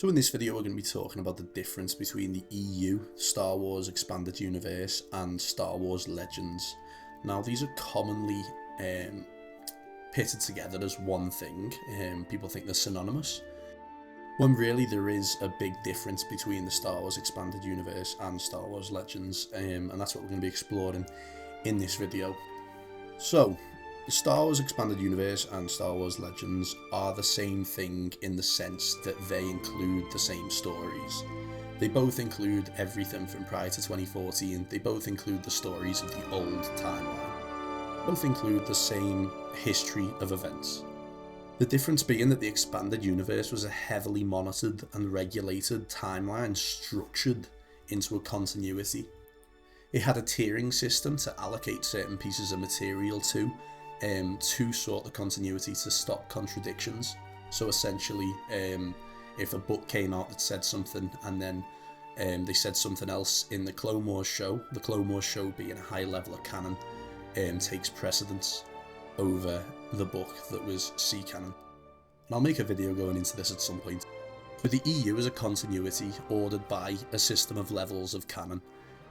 So in this video we're going to be talking about the difference between the EU, Star Wars Expanded Universe, and Star Wars Legends. Now these are commonly pitted together as one thing. People think they're synonymous, when really there is a big difference between the Star Wars Expanded Universe and Star Wars Legends, and that's what we're going to be exploring in this video. So, the Star Wars Expanded Universe and Star Wars Legends are the same thing in the sense that they include the same stories. They both include everything from prior to 2014, they both include the stories of the old timeline. Both include the same history of events. The difference being that the Expanded Universe was a heavily monitored and regulated timeline structured into a continuity. It had a tiering system to allocate certain pieces of material to sort the continuity to stop contradictions. So essentially, if a book came out that said something and then they said something else in the Clone Wars show being a high level of canon, takes precedence over the book that was C-Canon. And I'll make a video going into this at some point. But the EU is a continuity ordered by a system of levels of canon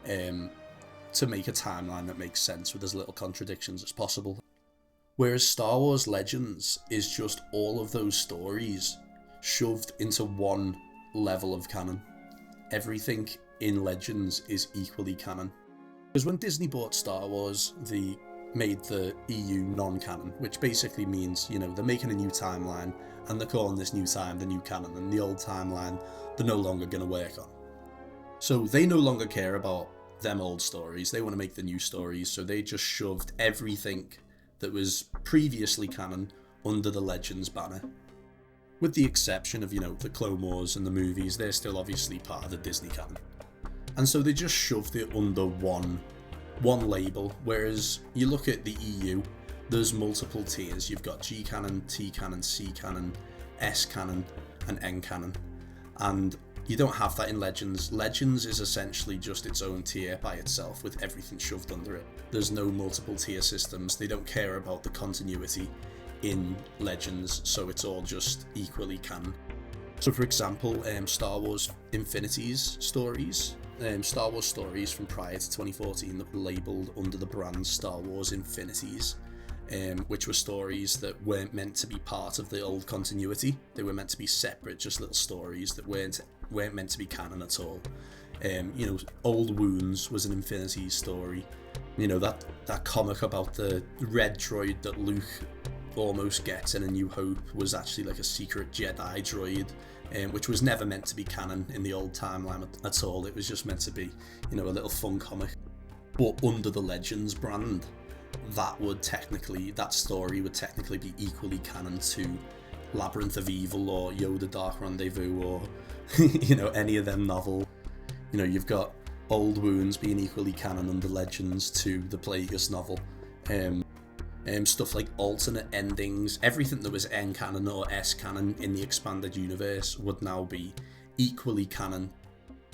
to make a timeline that makes sense with as little contradictions as possible. Whereas Star Wars Legends is just all of those stories shoved into one level of canon. Everything in Legends is equally canon. Because when Disney bought Star Wars, they made the EU non-canon, which basically means, you know, they're making a new timeline and they're calling this new time the new canon, and the old timeline they're no longer going to work on. So they no longer care about them old stories, they want to make the new stories, so they just shoved everything that was previously canon under the Legends banner. With the exception of, you know, the Clone Wars and the movies, they're still obviously part of the Disney canon. And so they just shoved it under one label, whereas you look at the EU, there's multiple tiers. You've got G-Canon, T-Canon, C-Canon, S-Canon, and N-Canon. And you don't have that in Legends. Legends is essentially just its own tier by itself with everything shoved under it. There's no multiple tier systems. They don't care about the continuity in Legends, so it's all just equally canon. So for example, Star Wars Infinities stories, Star Wars stories from prior to 2014 that were labelled under the brand Star Wars Infinities, which were stories that weren't meant to be part of the old continuity. They were meant to be separate, just little stories that weren't meant to be canon at all. You know, Old Wounds was an Infinities story. You know, that comic about the red droid that Luke almost gets in A New Hope was actually like a secret Jedi droid, which was never meant to be canon in the old timeline at all. It was just meant to be, you know, a little fun comic. But under the Legends brand, that story would technically be equally canon to Labyrinth of Evil or Yoda Dark Rendezvous or you know, any of them novels. You know, you've got Old Wounds being equally canon under Legends to the Plagueis novel. Stuff like alternate endings, everything that was N-Canon or S-Canon in the Expanded Universe would now be equally canon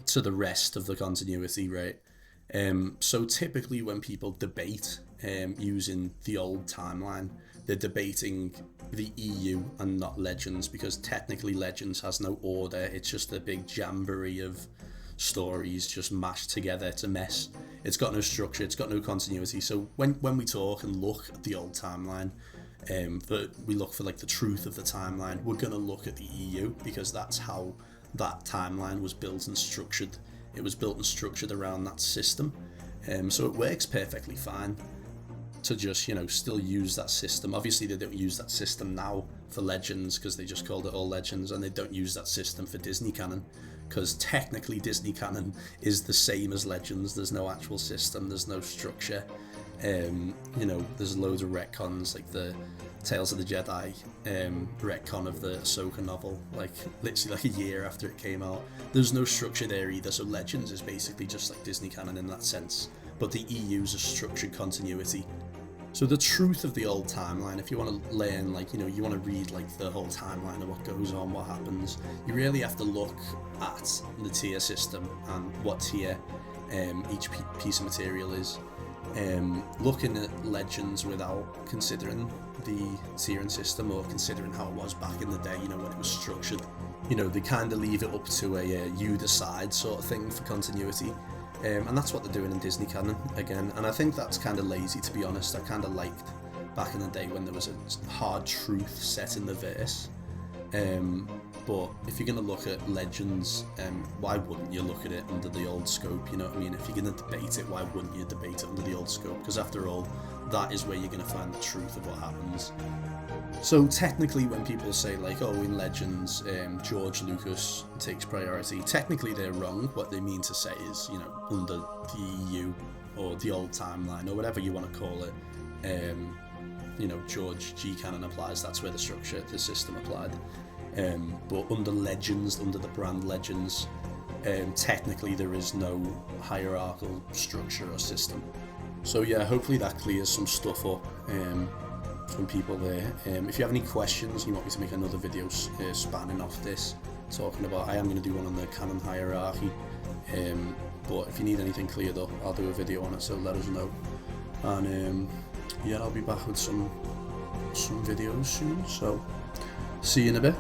to the rest of the continuity, right? So typically when people debate using the old timeline, they're debating the EU and not Legends, because technically Legends has no order. It's just a big jamboree of stories just mashed together. It's a mess. It's got no structure, it's got no continuity. So when we talk and look at the old timeline, we look for like the truth of the timeline, we're going to look at the EU, because that's how that timeline was built and structured. It was built and structured around that system, so it works perfectly fine to just, you know, still use that system. Obviously they don't use that system now for Legends because they just called it all Legends, and they don't use that system for Disney canon because technically Disney canon is the same as Legends. There's no actual system, there's no structure. You know, there's loads of retcons, like the Tales of the Jedi retcon of the Ahsoka novel, like literally like a year after it came out. There's no structure there either, so Legends is basically just like Disney canon in that sense, but the EU's a structured continuity. So the truth of the old timeline, if you want to learn, like, you know, you want to read like the whole timeline of what goes on, what happens, you really have to look at the tier system and what tier each piece of material is. Looking at Legends without considering the tiering system or considering how it was back in the day, you know, when it was structured, you know, they kind of leave it up to a you decide sort of thing for continuity. And that's what they're doing in Disney Canon again, and I think that's kind of lazy, to be honest. I kind of liked back in the day when there was a hard truth set in the verse. But if you're going to look at Legends, why wouldn't you look at it under the old scope, you know what I mean? If you're going to debate it, why wouldn't you debate it under the old scope? Because after all, that is where you're going to find the truth of what happens. So technically, when people say like, oh, in Legends, George Lucas takes priority, technically they're wrong. What they mean to say is, you know, under the EU or the old timeline or whatever you want to call it, you know, George G-Canon applies. That's where the structure, the system applied. But under Legends, under the brand Legends, technically there is no hierarchical structure or system. So yeah, hopefully that clears some stuff up from people there. If you have any questions, you want me to make another video spanning off this, talking about, I am going to do one on the canon hierarchy, but if you need anything cleared up, I'll do a video on it, so let us know. And yeah, I'll be back with some videos soon, so see you in a bit.